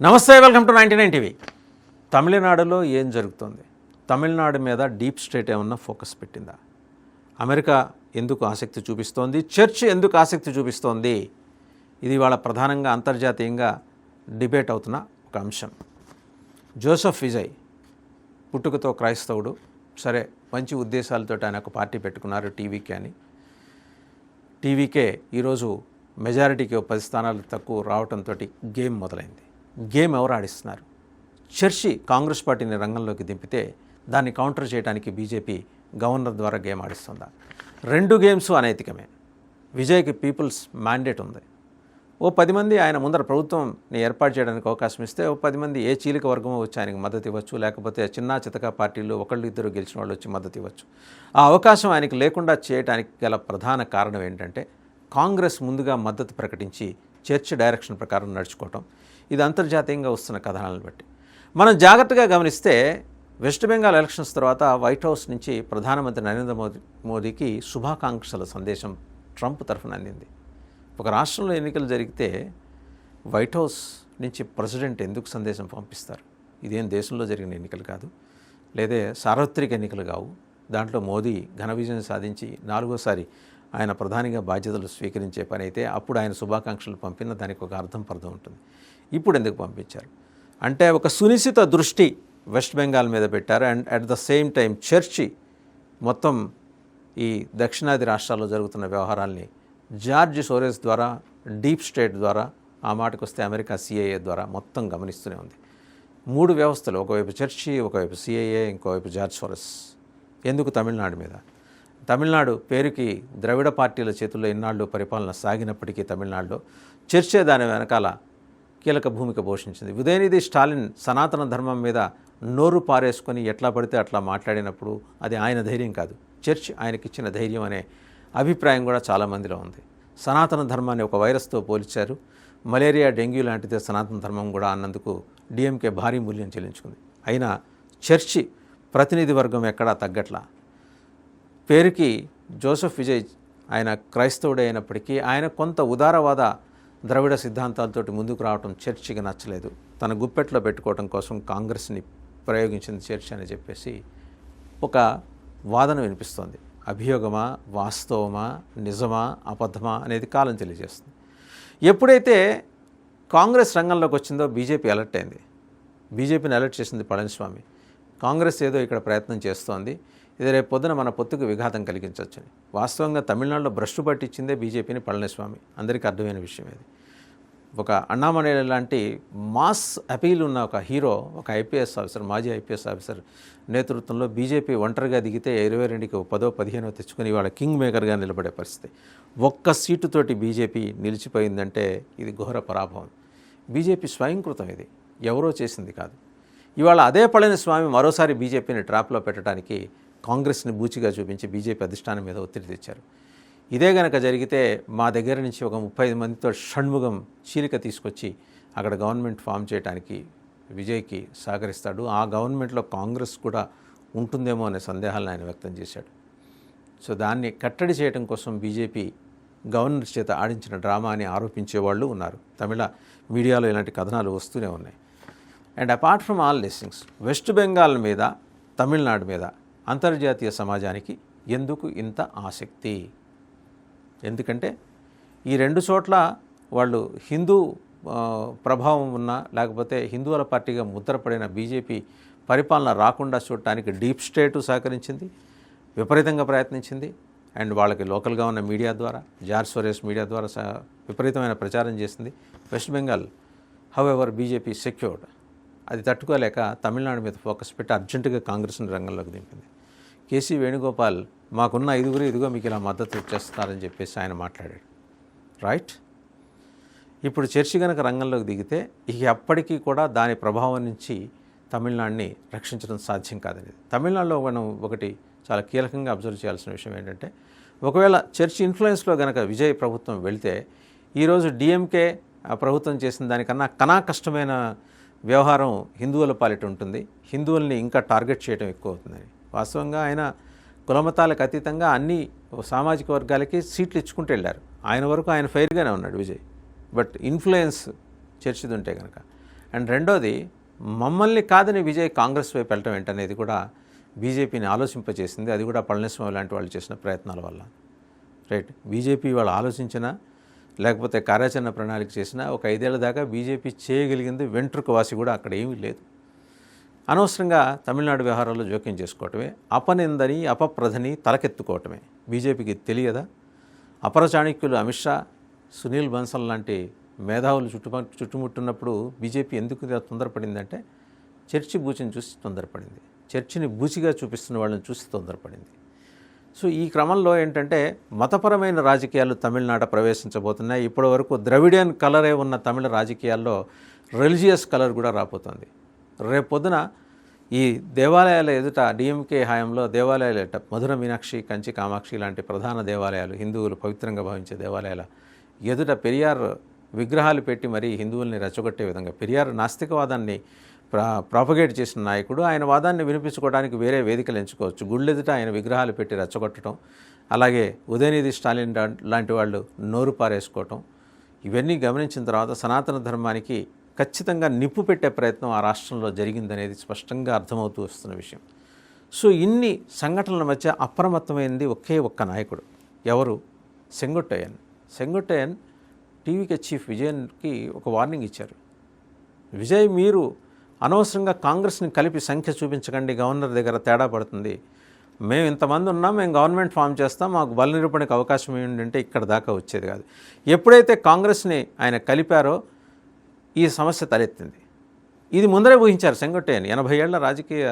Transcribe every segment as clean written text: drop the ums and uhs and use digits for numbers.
నమస్తే, welcome to 99 TV. తమిళనాడులో ఏం జరుగుతుంది? తమిళనాడు మీద డీప్ స్టేట్ ఏమన్నా ఫోకస్ పెట్టిందా? అమెరికా ఎందుకు ఆసక్తి చూపిస్తోంది? చర్చ్ ఎందుకు ఆసక్తి చూపిస్తోంది? ఇది వాళ్ళ ప్రధానంగా అంతర్జాతీయంగా డిబేట్ అవుతున్న ఒక అంశం. జోసెఫ్ విజయ్ పుట్టుకతో క్రైస్తవుడు, సరే మంచి ఉద్దేశాలతో ఆయన ఒక పార్టీ పెట్టుకున్నారు టీవీకే అని. టీవీకే ఈరోజు మెజారిటీకి 10 స్థానాలు తక్కువ రావడంతో గేమ్ మొదలైంది. గేమ్ ఎవరు ఆడిస్తున్నారు? చర్చి కాంగ్రెస్ పార్టీని రంగంలోకి దింపితే దాన్ని కౌంటర్ చేయడానికి బీజేపీ గవర్నర్ ద్వారా గేమ్ ఆడిస్తుందా? 2 గేమ్స్ అనైతికమే. విజయ్కి పీపుల్స్ మ్యాండేట్ ఉంది. ఓ 10 మంది ఆయన ముందర ప్రభుత్వంని ఏర్పాటు చేయడానికి అవకాశం ఇస్తే ఓ 10 మంది ఏ చీలిక వర్గమో వచ్చి ఆయనకు మద్దతు ఇవ్వచ్చు, లేకపోతే చిన్న చితక పార్టీలు ఒకళ్ళు ఇద్దరు గెలిచిన వాళ్ళు వచ్చి మద్దతు ఇవ్వచ్చు. ఆ అవకాశం ఆయనకి లేకుండా చేయడానికి గల ప్రధాన కారణం ఏంటంటే కాంగ్రెస్ ముందుగా మద్దతు ప్రకటించి చర్చ్ డైరెక్షన్ ప్రకారం నడుచుకోవటం. ఇది అంతర్జాతీయంగా వస్తున్న కథనాలను బట్టి మనం జాగ్రత్తగా గమనిస్తే వెస్ట్ బెంగాల్ ఎలక్షన్స్ తర్వాత వైట్ హౌస్ నుంచి ప్రధానమంత్రి నరేంద్ర మోదీకి శుభాకాంక్షల సందేశం ట్రంప్ తరఫున అందింది. ఒక రాష్ట్రంలో ఎన్నికలు జరిగితే వైట్ హౌస్ నుంచి ప్రెసిడెంట్ ఎందుకు సందేశం పంపిస్తారు? ఇదేం దేశంలో జరిగిన ఎన్నికలు కాదు, లేదా సార్వత్రిక ఎన్నికలు కావు. దాంట్లో మోదీ ఘన విజయం సాధించి 4వ సారి ఆయన ప్రధానిగా బాధ్యతలు స్వీకరించే పని అయితే అప్పుడు ఆయన శుభాకాంక్షలు పంపిన దానికి ఒక అర్థం పర్థం ఉంటుంది. ఇప్పుడు ఎందుకు పంపించారు అంటే ఒక సునిశ్చిత దృష్టి వెస్ట్ బెంగాల్ మీద పెట్టారు. And at the same time church మొత్తం ఈ దక్షిణాది రాష్ట్రాల్లో జరుగుతున్న వ్యవహారాల్ని జార్జ్ సోరెస్ ద్వారా, డీప్ స్టేట్ ద్వారా, ఆ మాటకు వస్తే అమెరికా సిఐఏ ద్వారా మొత్తం గమనిస్తూనే ఉంది. 3 వ్యవస్థలు, ఒకవైపు చర్చి, ఒకవైపు సిఐఏ, ఇంకోవైపు జార్జ్ సోరెస్. ఎందుకు తమిళనాడు మీద? తమిళనాడు పేరుకి ద్రవిడ పార్టీల చేతుల్లో ఇన్నాళ్ళు పరిపాలన సాగినప్పటికీ తమిళనాడులో చర్చే దాని వెనకాల కీలక భూమిక పోషించింది. ఉదయనిధి స్టాలిన్ సనాతన ధర్మం మీద నోరు పారేసుకొని ఎట్లా పడితే అట్లా మాట్లాడినప్పుడు అది ఆయన ధైర్యం కాదు, చర్చ్ ఆయనకిచ్చిన ధైర్యం అనే అభిప్రాయం కూడా చాలామందిలో ఉంది. సనాతన ధర్మాన్ని ఒక వైరస్తో పోల్చారు. మలేరియా, డెంగ్యూ లాంటిదే సనాతన ధర్మం కూడా అన్నందుకు డిఎంకే భారీ మూల్యం చెల్లించుకుంది. అయినా చర్చి ప్రతినిధి వర్గం ఎక్కడా తగ్గట్లా. పేరుకి జోసెఫ్ విజయ్ ఆయన క్రైస్తవుడే అయినప్పటికీ ఆయన కొంత ఉదారవాద ద్రవిడ సిద్ధాంతాలతోటి ముందుకు రావడం చర్చికి నచ్చలేదు. తన గుప్పెట్లో పెట్టుకోవడం కోసం కాంగ్రెస్ని ప్రయోగించింది చర్చ్ అని చెప్పేసి ఒక వాదన వినిపిస్తోంది. అభియోగమా, వాస్తవమా, నిజమా, అబద్ధమా అనేది కాలం తెలియజేస్తుంది. ఎప్పుడైతే కాంగ్రెస్ రంగంలోకి వచ్చిందో బీజేపీ అలర్ట్ అయింది. బీజేపీని అలర్ట్ చేసింది పళనిస్వామి. కాంగ్రెస్ ఏదో ఇక్కడ ప్రయత్నం చేస్తోంది, ఇది రేపు పొద్దున మన పొత్తుకు విఘాతం కలిగించవచ్చని. వాస్తవంగా తమిళనాడులో భ్రష్టు పట్టించిందే బీజేపీని పళనిస్వామి. అందరికీ అర్థమైన విషయం ఇది. ఒక అన్నామలై లాంటి మాస్ అపీల్ ఉన్న ఒక హీరో, ఒక ఐపీఎస్ ఆఫీసర్, మాజీ ఐపీఎస్ ఆఫీసర్ నేతృత్వంలో బీజేపీ ఒంటరిగా దిగితే 22కి 10, 15 తెచ్చుకొని వాళ్ళ కింగ్ మేకర్గా నిలబడే పరిస్థితి. ఒక్క సీటుతోటి బీజేపీ నిలిచిపోయిందంటే ఇది ఘోర పరాభవం. బీజేపీ స్వయంకృతం, ఇది ఎవరో చేసింది కాదు. ఇవాళ అదే పళనిస్వామి మరోసారి బీజేపీని ట్రాప్లో పెట్టడానికి కాంగ్రెస్ని బూచిగా చూపించి బీజేపీ అధిష్టానం మీద ఒత్తిడి తెచ్చారు. ఇదే గనక జరిగితే మా దగ్గర నుంచి ఒక 35 మందితో షణ్ముగం చీలిక తీసుకొచ్చి అక్కడ గవర్నమెంట్ ఫామ్ చేయడానికి విజయ్కి సహకరిస్తాడు. ఆ గవర్నమెంట్లో కాంగ్రెస్ కూడా ఉంటుందేమో అనే సందేహాలను ఆయన వ్యక్తం చేశాడు. సో దాన్ని కట్టడి చేయడం కోసం బీజేపీ గవర్నర్ చేత ఆడించిన డ్రామా అని ఆరోపించే వాళ్ళు ఉన్నారు. తమిళ మీడియాలో ఇలాంటి కథనాలు వస్తూనే ఉన్నాయి. And apart from all these things, west Bengal మీద, తమిళనాడు మీద అంతర్జాతీయ సమాజానికి ఎందుకు ఇంత ఆసక్తి? ఎందుకంటే ఈ 2 చోట్ల వాళ్ళు హిందూ ప్రభావం ఉన్న, లేకపోతే హిందువుల పార్టీగా ముద్రపడిన బీజేపీ పరిపాలన రాకుండా చూడటానికి డీప్ స్టేటు సహకరించింది, విపరీతంగా ప్రయత్నించింది. అండ్ వాళ్ళకి లోకల్గా ఉన్న మీడియా ద్వారా, జార్జ్ సోరెస్ మీడియా ద్వారా విపరీతమైన ప్రచారం చేసింది. West Bengal however BJP secured. అది తట్టుకోలేక తమిళనాడు మీద ఫోకస్ పెట్టి అర్జెంటుగా కాంగ్రెస్ని రంగంలోకి దింపింది. కేసీ వేణుగోపాల్ మాకున్న 5 ఇదిగో మీకు ఇలా మద్దతు ఇచ్చేస్తున్నారని చెప్పేసి ఆయన మాట్లాడాడు. రైట్? ఇప్పుడు చర్చి కనుక రంగంలోకి దిగితే ఇక అప్పటికీ కూడా దాని ప్రభావం నుంచి తమిళనాడుని రక్షించడం సాధ్యం కాదనేది. తమిళనాడులో మనం ఒకటి చాలా కీలకంగా అబ్జర్వ్ చేయాల్సిన విషయం ఏంటంటే, ఒకవేళ చర్చి ఇన్ఫ్లుయెన్స్లో కనుక విజయ్ ప్రభుత్వం వెళితే ఈరోజు డిఎంకే ప్రభుత్వం చేసిన దానికన్నా కష్టమైన వ్యవహారం హిందువుల పాలిట ఉంటుంది. హిందువుల్ని ఇంకా టార్గెట్ చేయడం ఎక్కువ అవుతుందని. వాస్తవంగా ఆయన కులమతాలకు అతీతంగా అన్ని సామాజిక వర్గాలకి సీట్లు ఇచ్చుకుంటూ వెళ్ళారు. ఆయన వరకు ఆయన ఫెయిర్గానే ఉన్నాడు విజయ్. బట్ ఇన్ఫ్లుయెన్స్ చర్చిది ఉంటే కనుక అండ్ రెండోది మమ్మల్ని కాదని విజయ్ కాంగ్రెస్ వైపు వెళ్ళటం ఏంటనేది కూడా బీజేపీని ఆలోచింపచేసింది. అది కూడా పళనిస్వామి లాంటి వాళ్ళు చేసిన ప్రయత్నాల వల్ల. రైట్, బీజేపీ వాళ్ళు ఆలోచించినా లేకపోతే కార్యాచరణ ప్రణాళిక చేసినా ఒక 5 ఏళ్ల దాకా బీజేపీ చేయగలిగింది వెంట్రుక వాసి కూడా అక్కడ ఏమీ లేదు. అనవసరంగా తమిళనాడు వ్యవహారాల్లో జోక్యం చేసుకోవటమే, అపనిందని అపప్రధని తలకెత్తుకోవటమే. బీజేపీకి తెలియదా? అపర చాణక్యులు అమిత్ షా, సునీల్ బన్సల్ లాంటి మేధావులు చుట్టుముట్టున్నప్పుడు బీజేపీ ఎందుకు తొందరపడిందంటే చర్చి బూచిని చూసి తొందరపడింది, చర్చిని బూచిగా చూపిస్తున్న వాళ్ళని చూసి తొందరపడింది. సో ఈ క్రమంలో ఏంటంటే మతపరమైన రాజకీయాలు తమిళనాట ప్రవేశించబోతున్నాయి. ఇప్పటి వరకు ద్రవిడియన్ కలరే ఉన్న తమిళ రాజకీయాల్లో రిలీజియస్ కలర్ కూడా రాబోతోంది. రేపొద్దున ఈ దేవాలయాల ఎదుట డిఎంకే హయాంలో దేవాలయాల ఎదుట మధుర మీనాక్షి, కంచి కామాక్షి లాంటి ప్రధాన దేవాలయాలు, హిందువులు పవిత్రంగా భావించే దేవాలయాల ఎదుట పెరియార్ విగ్రహాలు పెట్టి మరీ హిందువుల్ని రెచ్చగొట్టే విధంగా పెరియార్ నాస్తికవాదాన్ని ప్రాపగేట్ చేసిన నాయకుడు. ఆయన వాదాన్ని వినిపించుకోవడానికి వేరే వేదికలు ఎంచుకోవచ్చు. గుళ్ళెదుట ఆయన విగ్రహాలు పెట్టి రెచ్చగొట్టడం, అలాగే ఉదయనిధి స్టాలిన్ లాంటి వాళ్ళు నోరు పారేసుకోవటం, ఇవన్నీ గమనించిన తర్వాత సనాతన ధర్మానికి ఖచ్చితంగా నిప్పు పెట్టే ప్రయత్నం ఆ రాష్ట్రంలో జరిగిందనేది స్పష్టంగా అర్థమవుతూ వస్తున్న విషయం. సో ఇన్ని సంఘటనల మధ్య అప్రమత్తమైంది ఒక్క నాయకుడు. ఎవరు? సెంగొట్టయ్యన్. సెంగొట్టయ్యన్ టీవీకే చీఫ్ విజయన్కి ఒక వార్నింగ్ ఇచ్చారు. విజయ్, మీరు అనవసరంగా కాంగ్రెస్ని కలిపి సంఖ్య చూపించకండి, గవర్నర్ దగ్గర తేడా పడుతుంది. మేము ఇంతమంది ఉన్నాం, మేము గవర్నమెంట్ ఫామ్ చేస్తాం, మాకు బల నిరూపణకు అవకాశం ఏంటంటే ఇక్కడ దాకా వచ్చేది కాదు. ఎప్పుడైతే కాంగ్రెస్ని ఆయన కలిపారో ఈ సమస్య తలెత్తింది. ఇది ముందరే ఊహించారు సెంగొట్టయ్యన్. 80 ఏళ్ల రాజకీయ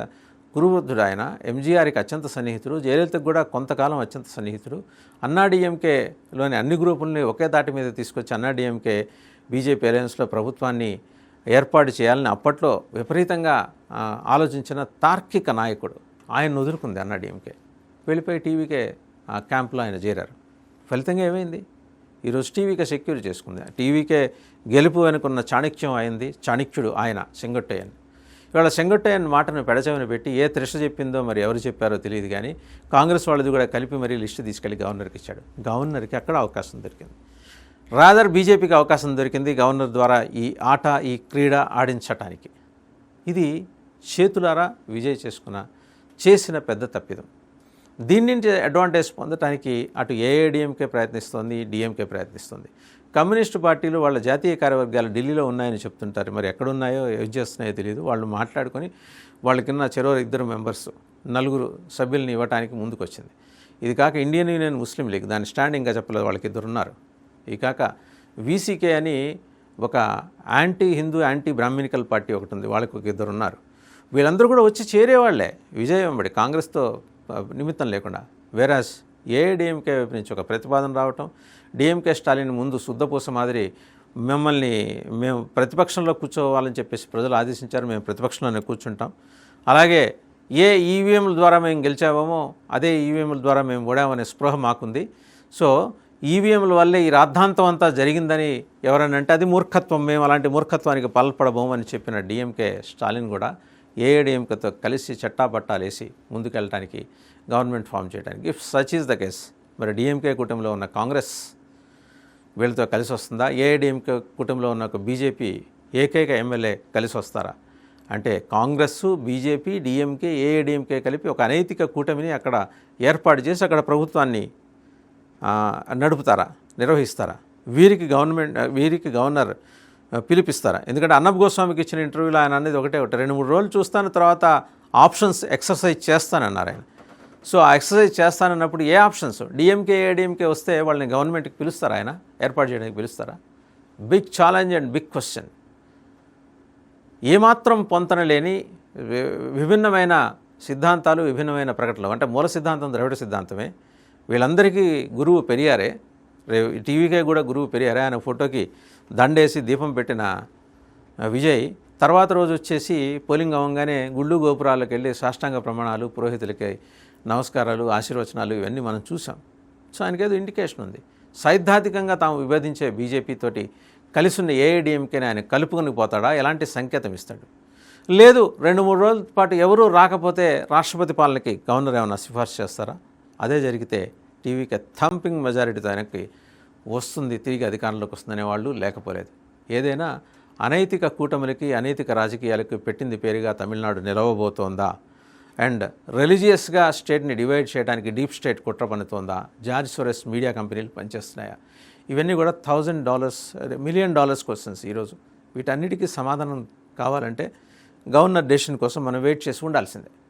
గురువృద్ధుడు ఆయన. ఎంజీఆర్కి అత్యంత సన్నిహితుడు, జయలలితకు కూడా కొంతకాలం అత్యంత సన్నిహితుడు. అన్నాడీఎంకేలోని అన్ని గ్రూపుల్ని ఒకే దాటి మీద తీసుకొచ్చి అన్నాడీఎంకే బీజేపీ అలయన్స్లో ప్రభుత్వాన్ని ఏర్పాటు చేయాలని అప్పట్లో విపరీతంగా ఆలోచించిన తార్కిక నాయకుడు. ఆయన వదులుకుంది అన్నాడీఎంకే, వెళ్ళిపోయి టీవీకే క్యాంప్లో ఆయన చేరారు. ఫలితంగా ఏమైంది? ఈరోజు టీవీకే సెక్యూర్ చేసుకుంది. టీవీకే గెలుపు వెనుకున్న చాణక్యం అయింది, చాణక్యుడు ఆయన సెంగొట్టయ్యన్. ఇవాళ సెంగొట్టయ్యన్ మాటను పెడచెవిన పెట్టి ఏ త్రిష చెప్పిందో మరి ఎవరు చెప్పారో తెలియదు, కానీ కాంగ్రెస్ వాళ్ళది కూడా కలిపి మరీ లిస్టు తీసుకెళ్ళి గవర్నర్కి ఇచ్చాడు. గవర్నర్కి అక్కడ అవకాశం దొరికింది. రాదర్ బీజేపీకి అవకాశం దొరికింది గవర్నర్ ద్వారా ఈ ఆట, ఈ క్రీడ ఆడించటానికి. ఇది చేతులారా విజయ్ చేసిన పెద్ద తప్పిదం. దీని నుంచి అడ్వాంటేజ్ పొందటానికి అటు ఏఐడిఎంకే ప్రయత్నిస్తోంది, డిఎంకే ప్రయత్నిస్తుంది. కమ్యూనిస్టు పార్టీలు వాళ్ళ జాతీయ కార్యవర్గాలు ఢిల్లీలో ఉన్నాయని చెప్తుంటారు. మరి ఎక్కడున్నాయో ఏం చేస్తున్నాయో తెలియదు. వాళ్ళు మాట్లాడుకొని వాళ్ళకిన్న చెరో 2 మెంబర్స్ 4 సభ్యుల్ని ఇవ్వడానికి ముందుకు వచ్చింది. ఇది కాక ఇండియన్ యూనియన్ ముస్లిం లీగ్, దాని స్టాండ్ ఇంకా చెప్పలేదు, వాళ్ళకి 2 ఉన్నారు. ఈ కాక వీసీకే అని ఒక anti Hindu, anti Brahminical party ఒకటి ఉంది, వాళ్ళకి 2 ఉన్నారు. వీళ్ళందరూ కూడా వచ్చి చేరేవాళ్లే విజయ్ వెంబడి, కాంగ్రెస్తో నిమిత్తం లేకుండా. వేరాస్ ఏఐడిఎంకే వైపు నుంచి ఒక ప్రతిపాదన రావటం, డిఎంకే స్టాలిన్ ముందు శుద్ధపూస మాదిరి మేము ప్రతిపక్షంలో కూర్చోవాలని చెప్పేసి ప్రజలు ఆదేశించారు, మేము ప్రతిపక్షంలోనే కూర్చుంటాం, అలాగే ఏ ఈవీఎంల ద్వారా మేము గెలిచామో అదే ఈవీఎంల ద్వారా మేము ఓడామనే స్పృహ మాకుంది. సో ఈవీఎంల వల్లే ఈ రాద్ధాంతం అంతా జరిగిందని ఎవరైనా అంటే అది మూర్ఖత్వం, మేము అలాంటి మూర్ఖత్వానికి పాల్పడబోము అని చెప్పిన డిఎంకే స్టాలిన్ కూడా ఏఐడిఎంకేతో కలిసి చట్టాపట్టాలేసి ముందుకెళ్ళడానికి, గవర్నమెంట్ ఫామ్ చేయడానికి. If such is the case, మరి డిఎంకే కూటమిలో ఉన్న కాంగ్రెస్ వీళ్ళతో కలిసి వస్తుందా? ఏఐడిఎంకే కూటమిలో ఉన్న ఒక బీజేపీ ఏకైక ఎమ్మెల్యే కలిసి వస్తారా? అంటే కాంగ్రెస్, బీజేపీ, డిఎంకే, ఏఐడిఎంకే కలిపి ఒక అనైతిక కూటమిని అక్కడ ఏర్పాటు చేసి అక్కడ ప్రభుత్వాన్ని నడుపుతారా, నిర్వహిస్తారా? వీరికి గవర్నర్ పిలిపిస్తారా? ఎందుకంటే అర్నబ్ గోస్వామికి ఇచ్చిన ఇంటర్వ్యూలో ఆయన అనేది ఒకటే 2-3 రోజులు చూస్తాను, తర్వాత ఆప్షన్స్ ఎక్సర్సైజ్ చేస్తానన్నారు ఆయన. సో ఆ ఎక్సర్సైజ్ చేస్తానన్నప్పుడు ఏ ఆప్షన్స్? డిఎంకే, ఏఐడిఎంకే వస్తే వాళ్ళని గవర్నమెంట్కి పిలుస్తారా, ఆయన ఏర్పాటు చేయడానికి పిలుస్తారా? Big challenge and big question. ఏమాత్రం పొంతన లేని విభిన్నమైన సిద్ధాంతాలు, విభిన్నమైన ప్రకటనలు. అంటే మూల సిద్ధాంతం ద్రవిడ సిద్ధాంతమే, వీళ్ళందరికీ గురువు పెరియారే, టీవీకే కూడా గురువు పెరియారే. ఆయన ఫోటోకి దండేసి దీపం పెట్టిన విజయ్ తర్వాత రోజు వచ్చేసి పోలింగ్ అవ్వగానే గుళ్ళు గోపురాలకు వెళ్ళి సాష్టాంగ ప్రమాణాలు, పురోహితులకి నమస్కారాలు, ఆశీర్వచనాలు ఇవన్నీ మనం చూసాం. సో ఆయనకేదో ఇండికేషన్ ఉంది. సైద్ధాంతికంగా తాము విభేదించే బీజేపీతోటి కలిసి ఉన్న ఏఐడిఎంకేని ఆయన కలుపుకొని పోతాడా? ఎలాంటి సంకేతం ఇస్తాడు? లేదు, 2-3 రోజుల పాటు ఎవరూ రాకపోతే రాష్ట్రపతి పాలనకి గవర్నర్ ఏమైనా సిఫార్సు చేస్తారా? అదే జరిగితే టీవీకి థంపింగ్ మెజారిటీతో ఆయనకి వస్తుంది, తిరిగి అధికారంలోకి వస్తుందనే వాళ్ళు లేకపోలేదు. ఏదైనా అనైతిక కూటములకి అనైతిక రాజకీయాలకు పెట్టింది పేరుగా తమిళనాడు నిలవబోతోందా? అండ్ రిలీజియస్గా స్టేట్ని డివైడ్ చేయడానికి డీప్ స్టేట్ కుట్ర పన్నుతోందా? జార్జ్ సోరెస్ మీడియా కంపెనీలు పనిచేస్తున్నాయా? ఇవన్నీ కూడా $1,000 $1 మిలియన్ క్వశ్చన్స్ ఈరోజు. వీటన్నిటికీ సమాధానం కావాలంటే గవర్నర్ డెసిషన్ కోసం మనం వెయిట్ చేసి ఉండాల్సిందే.